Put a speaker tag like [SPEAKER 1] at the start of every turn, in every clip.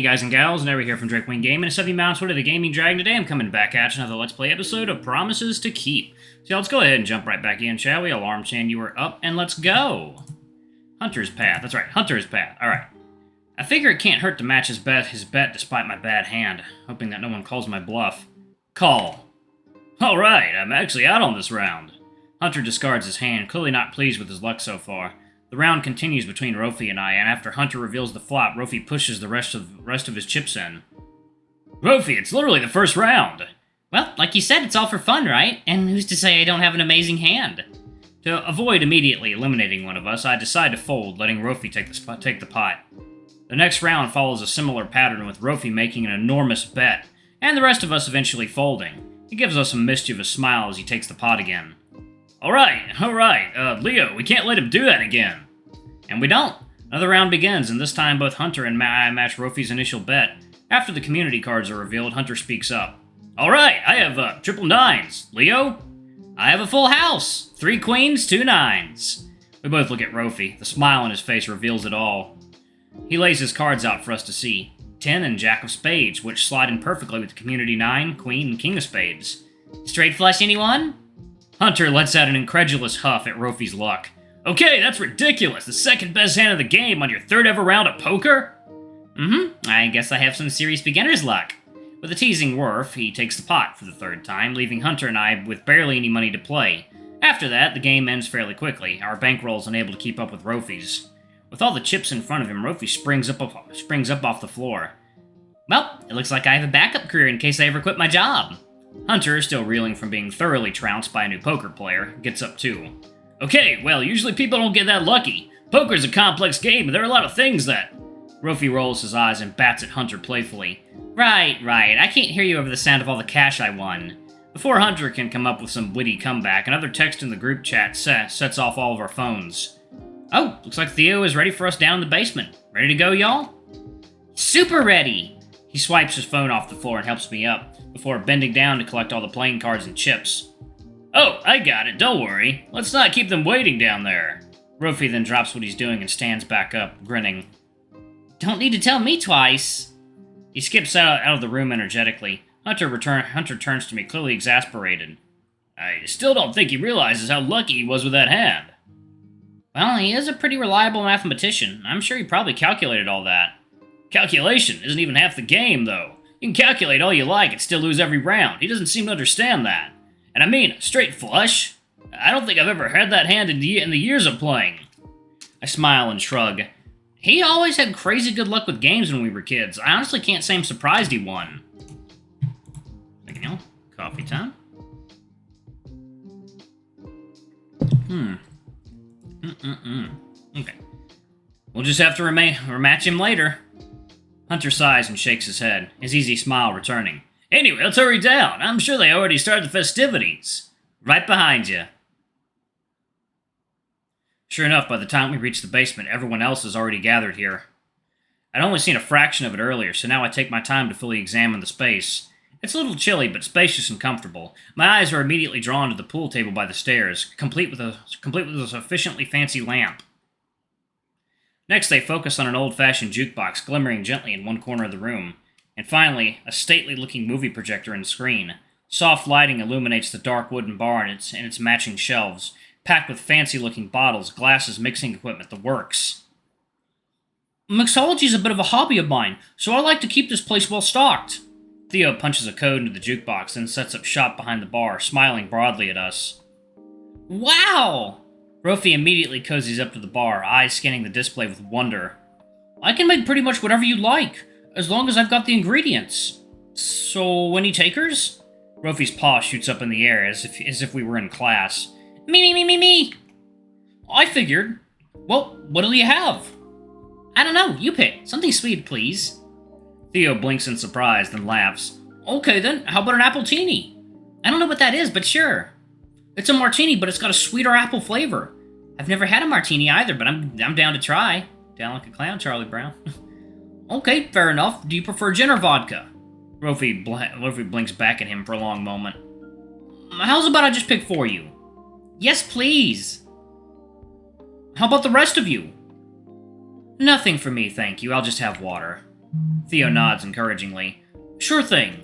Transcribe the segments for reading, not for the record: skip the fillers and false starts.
[SPEAKER 1] guys and gals, Never here from Drake Wing Gaming, and Seven Mounts Wood of the Gaming Dragon. Today I'm coming back at you another Let's Play episode of Promises to Keep. So let's go ahead and jump right back in, shall we? Alarm chain, you are up, and let's go! Hunter's Path, that's right, Hunter's Path, alright. I figure it can't hurt to match his bet despite my bad hand, hoping that no one calls my bluff. Call. Alright, I'm actually out on this round. Hunter discards his hand, clearly not pleased with his luck so far. The round continues between Rofi and I, and after Hunter reveals the flop, Rofi pushes the rest of his chips in. Rofi, it's literally the first round!
[SPEAKER 2] Well, like you said, it's all for fun, right? And who's to say I don't have an amazing hand?
[SPEAKER 1] To avoid immediately eliminating one of us, I decide to fold, letting Rofi take the pot. The next round follows a similar pattern, with Rofi making an enormous bet, and the rest of us eventually folding. He gives us a mischievous smile as he takes the pot again. Alright, Leo, we can't let him do that again. And we don't. Another round begins, and this time both Hunter and I match Rofi's initial bet. After the community cards are revealed, Hunter speaks up. Alright, I have triple nines. Leo? I have a full house. 3 queens, 2 nines. We both look at Rofi. The smile on his face reveals it all. He lays his cards out for us to see. 10 and Jack of Spades, which slide in perfectly with the community 9, Queen, and King of Spades.
[SPEAKER 2] Straight flush, anyone?
[SPEAKER 1] Hunter lets out an incredulous huff at Rofi's luck. Okay, that's ridiculous. The second best hand of the game on your third ever round of poker?
[SPEAKER 2] I guess I have some serious beginner's luck.
[SPEAKER 1] With a teasing whirf, he takes the pot for the third time, leaving Hunter and I with barely any money to play. After that, the game ends fairly quickly, our bankroll is unable to keep up with Rofi's. With all the chips in front of him, Rofi springs up off the floor.
[SPEAKER 2] Well, it looks like I have a backup career in case I ever quit my job.
[SPEAKER 1] Hunter, still reeling from being thoroughly trounced by a new poker player, gets up too. Okay, well, usually people don't get that lucky. Poker's a complex game, and there are a lot of things that... Rofi rolls his eyes and bats at Hunter playfully.
[SPEAKER 2] Right, I can't hear you over the sound of all the cash I won.
[SPEAKER 1] Before Hunter can come up with some witty comeback, another text in the group chat sets off all of our phones.
[SPEAKER 2] Oh, looks like Theo is ready for us down in the basement. Ready to go, y'all? Super ready!
[SPEAKER 1] He swipes his phone off the floor and helps me up, before bending down to collect all the playing cards and chips. Oh, I got it, don't worry. Let's not keep them waiting down there. Rofi then drops what he's doing and stands back up, grinning.
[SPEAKER 2] Don't need to tell me twice.
[SPEAKER 1] He skips out of the room energetically. Hunter turns to me, clearly exasperated. I still don't think he realizes how lucky he was with that hand.
[SPEAKER 2] Well, he is a pretty reliable mathematician. I'm sure he probably calculated all that.
[SPEAKER 1] Calculation isn't even half the game, though. You can calculate all you like and still lose every round. He doesn't seem to understand that. And I mean, straight flush? I don't think I've ever had that hand in the years of playing. I smile and shrug. He always had crazy good luck with games when we were kids. I honestly can't say I'm surprised he won. Coffee time? Okay. We'll just have to rematch him later. Hunter sighs and shakes his head, his easy smile returning. Anyway, let's hurry down. I'm sure they already started the festivities. Right behind you. Sure enough, by the time we reach the basement, everyone else is already gathered here. I'd only seen a fraction of it earlier, so now I take my time to fully examine the space. It's a little chilly, but spacious and comfortable. My eyes are immediately drawn to the pool table by the stairs, complete with a sufficiently fancy lamp. Next, they focus on an old-fashioned jukebox glimmering gently in one corner of the room. And finally, a stately-looking movie projector and screen. Soft lighting illuminates the dark wooden bar and its matching shelves, packed with fancy-looking bottles, glasses, mixing equipment, the works. Mixology's a bit of a hobby of mine, so I like to keep this place well-stocked. Theo punches a code into the jukebox, then sets up shop behind the bar, smiling broadly at us. Wow! Rofi immediately cozies up to the bar, eyes scanning the display with wonder. I can make pretty much whatever you like, as long as I've got the ingredients. So, any takers? Rofi's paw shoots up in the air, as if we were in class. Me! I figured. Well, what'll you have?
[SPEAKER 2] I don't know, you pick. Something sweet, please.
[SPEAKER 1] Theo blinks in surprise, then laughs. Okay then, how about an appletini?
[SPEAKER 2] I don't know what that is, but sure.
[SPEAKER 1] It's a martini, but it's got a sweeter apple flavor.
[SPEAKER 2] I've never had a martini either, but I'm down to try. Down like a clown, Charlie Brown.
[SPEAKER 1] Okay, fair enough. Do you prefer gin or vodka? Rofi blinks back at him for a long moment. How's about I just pick for you?
[SPEAKER 2] Yes, please.
[SPEAKER 1] How about the rest of you? Nothing for me, thank you. I'll just have water. Theo nods encouragingly. Sure thing.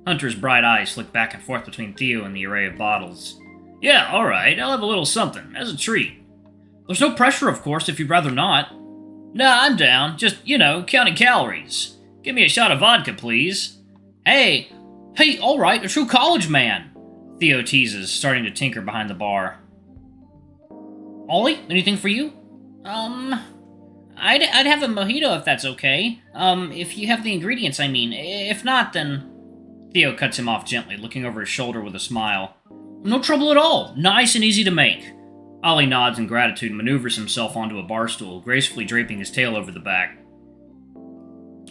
[SPEAKER 1] Hunter's bright eyes flick back and forth between Theo and the array of bottles. Yeah, alright, I'll have a little something, as a treat. There's no pressure, of course, if you'd rather not. Nah, I'm down. Just, counting calories. Give me a shot of vodka, please. Hey, alright, a true college man. Theo teases, starting to tinker behind the bar. Ollie, anything for you? I'd have a mojito if that's okay. If you have the ingredients, I mean. If not, then... Theo cuts him off gently, looking over his shoulder with a smile. No trouble at all. Nice and easy to make. Ollie nods in gratitude and maneuvers himself onto a bar stool, gracefully draping his tail over the back.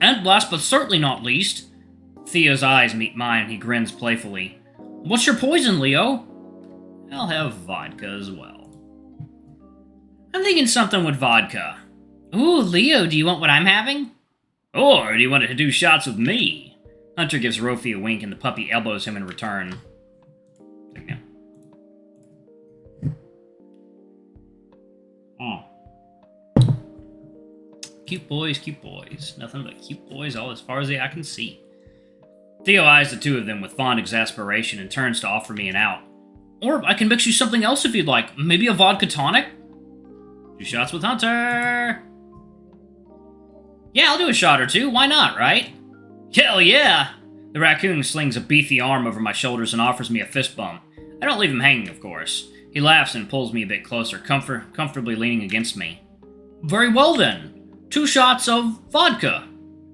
[SPEAKER 1] And last but certainly not least... Theo's eyes meet mine and he grins playfully. What's your poison, Leo? I'll have vodka as well. I'm thinking something with vodka. Ooh, Leo, do you want what I'm having? Or do you want to do shots with me? Hunter gives Rofi a wink and the puppy elbows him in return. Cute boys. Nothing but cute boys all as far as the eye can see. Theo eyes the two of them with fond exasperation and turns to offer me an out. Or I can mix you something else if you'd like. Maybe a vodka tonic? 2 shots with Hunter! Yeah, I'll do a shot or two. Why not, right? Hell yeah! The raccoon slings a beefy arm over my shoulders and offers me a fist bump. I don't leave him hanging, of course. He laughs and pulls me a bit closer, comfortably leaning against me. Very well then. 2 shots of vodka.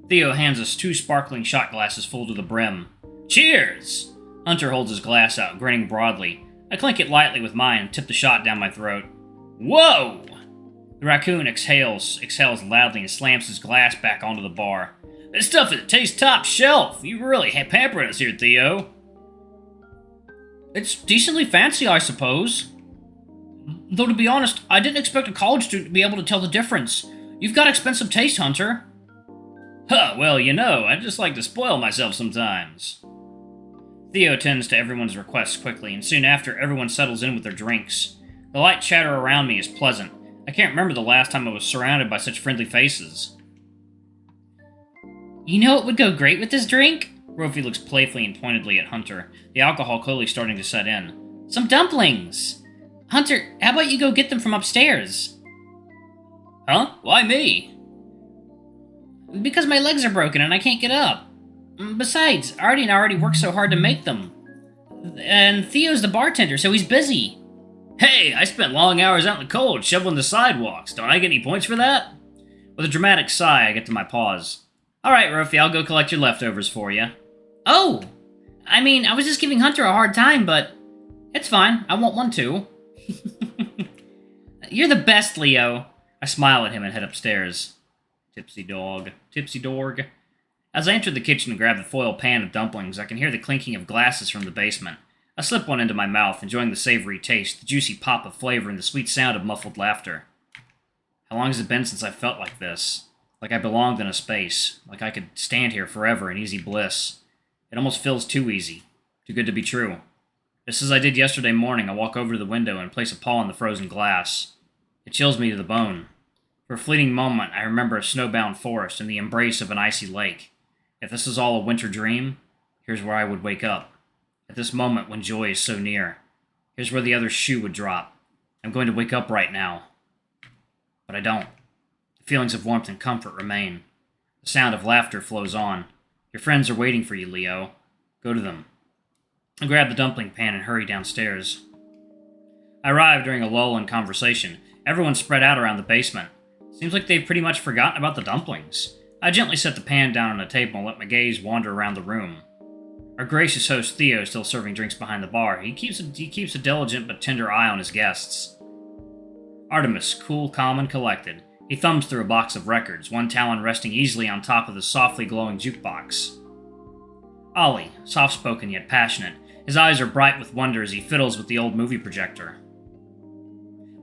[SPEAKER 1] Theo hands us 2 sparkling shot glasses full to the brim. Cheers! Hunter holds his glass out, grinning broadly. I clink it lightly with mine and tip the shot down my throat. Whoa! The raccoon exhales loudly and slams his glass back onto the bar. This stuff tastes top shelf. You really pampering us here, Theo. It's decently fancy, I suppose. Though to be honest, I didn't expect a college student to be able to tell the difference. You've got expensive taste, Hunter. Huh, well, I just like to spoil myself sometimes. Theo tends to everyone's requests quickly, and soon after, everyone settles in with their drinks. The light chatter around me is pleasant. I can't remember the last time I was surrounded by such friendly faces. You know what would go great with this drink? Rofi looks playfully and pointedly at Hunter, the alcohol clearly starting to set in. Some dumplings! Hunter, how about you go get them from upstairs? Huh? Why me? Because my legs are broken and I can't get up. Besides, Artie and I already worked so hard to make them. And Theo's the bartender, so he's busy. Hey, I spent long hours out in the cold shoveling the sidewalks. Don't I get any points for that? With a dramatic sigh, I get to my pause. Alright, Rofi, I'll go collect your leftovers for you. Oh! I mean, I was just giving Hunter a hard time, but... It's fine, I want one too. You're the best, Leo. I smile at him and head upstairs. Tipsy dorg. As I enter the kitchen and grab the foil pan of dumplings, I can hear the clinking of glasses from the basement. I slip one into my mouth, enjoying the savory taste, the juicy pop of flavor, and the sweet sound of muffled laughter. How long has it been since I felt like this? Like I belonged in a space. Like I could stand here forever in easy bliss. It almost feels too easy. Too good to be true. Just as I did yesterday morning, I walk over to the window and place a paw on the frozen glass. It chills me to the bone. For a fleeting moment, I remember a snowbound forest and the embrace of an icy lake. If this is all a winter dream, here's where I would wake up. At this moment when joy is so near. Here's where the other shoe would drop. I'm going to wake up right now. But I don't. The feelings of warmth and comfort remain. The sound of laughter flows on. Your friends are waiting for you, Leo. Go to them. I grab the dumpling pan and hurry downstairs. I arrive during a lull in conversation. Everyone's spread out around the basement. Seems like they've pretty much forgotten about the dumplings. I gently set the pan down on a table and let my gaze wander around the room. Our gracious host Theo is still serving drinks behind the bar. He keeps a diligent but tender eye on his guests. Artemis, cool, calm, and collected. He thumbs through a box of records, one talon resting easily on top of the softly glowing jukebox. Ollie, soft-spoken yet passionate. His eyes are bright with wonder as he fiddles with the old movie projector.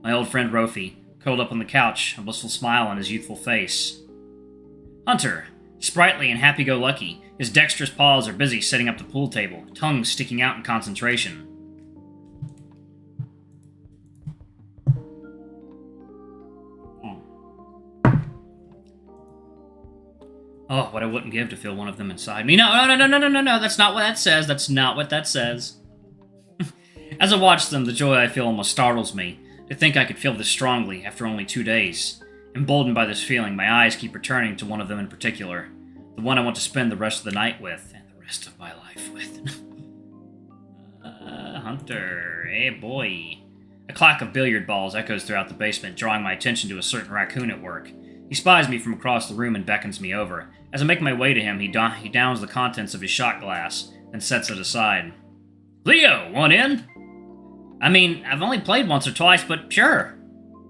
[SPEAKER 1] My old friend Rofi, curled up on the couch, a blissful smile on his youthful face. Hunter, sprightly and happy-go-lucky, his dexterous paws are busy setting up the pool table, tongue sticking out in concentration. Oh, what I wouldn't give to feel one of them inside me. No, that's not what that says. That's not what that says. As I watch them, the joy I feel almost startles me. To think I could feel this strongly after only 2 days. Emboldened by this feeling, my eyes keep returning to one of them in particular. The one I want to spend the rest of the night with, and the rest of my life with. Hunter, hey boy. A clack of billiard balls echoes throughout the basement, drawing my attention to a certain raccoon at work. He spies me from across the room and beckons me over. As I make my way to him, he downs the contents of his shot glass, then sets it aside. Leo, want in? I mean, I've only played once or twice, but sure.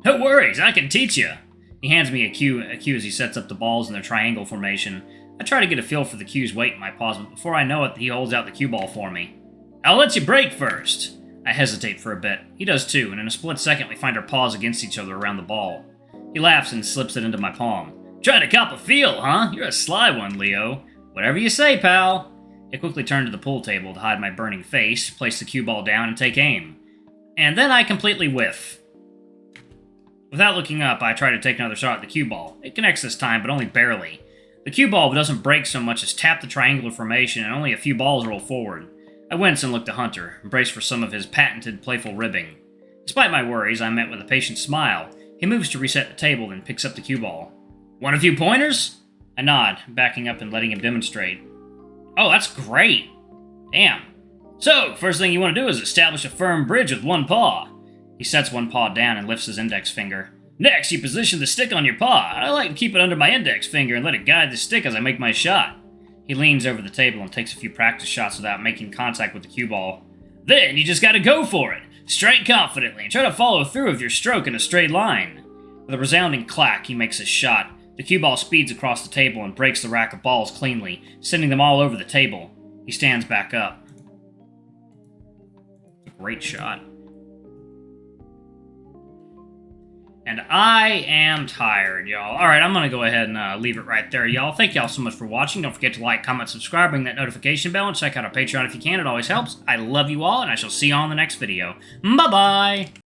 [SPEAKER 1] No worries, I can teach you. He hands me a cue as he sets up the balls in their triangle formation. I try to get a feel for the cue's weight in my paws, but before I know it, he holds out the cue ball for me. I'll let you break first. I hesitate for a bit. He does too, and in a split second we find our paws against each other around the ball. He laughs and slips it into my palm. Trying to cop a feel, huh? You're a sly one, Leo. Whatever you say, pal. I quickly turn to the pool table to hide my burning face, place the cue ball down, and take aim. And then I completely whiff. Without looking up, I try to take another shot at the cue ball. It connects this time, but only barely. The cue ball doesn't break so much as tap the triangular formation, and only a few balls roll forward. I wince and look to Hunter, brace for some of his patented playful ribbing. Despite my worries, I'm met with a patient smile. He moves to reset the table, then picks up the cue ball. Want a few pointers? I nod, backing up and letting him demonstrate. Oh, that's great. Damn. So, first thing you want to do is establish a firm bridge with one paw. He sets one paw down and lifts his index finger. Next, you position the stick on your paw. I like to keep it under my index finger and let it guide the stick as I make my shot. He leans over the table and takes a few practice shots without making contact with the cue ball. Then, you just gotta go for it. Strike confidently and try to follow through with your stroke in a straight line. With a resounding clack, he makes his shot. The cue ball speeds across the table and breaks the rack of balls cleanly, sending them all over the table. He stands back up. Great shot. And I am tired, y'all. Alright, I'm gonna go ahead and leave it right there, y'all. Thank y'all so much for watching. Don't forget to like, comment, subscribe, ring that notification bell, and check out our Patreon if you can. It always helps. I love you all, and I shall see you all in the next video. Bye-bye!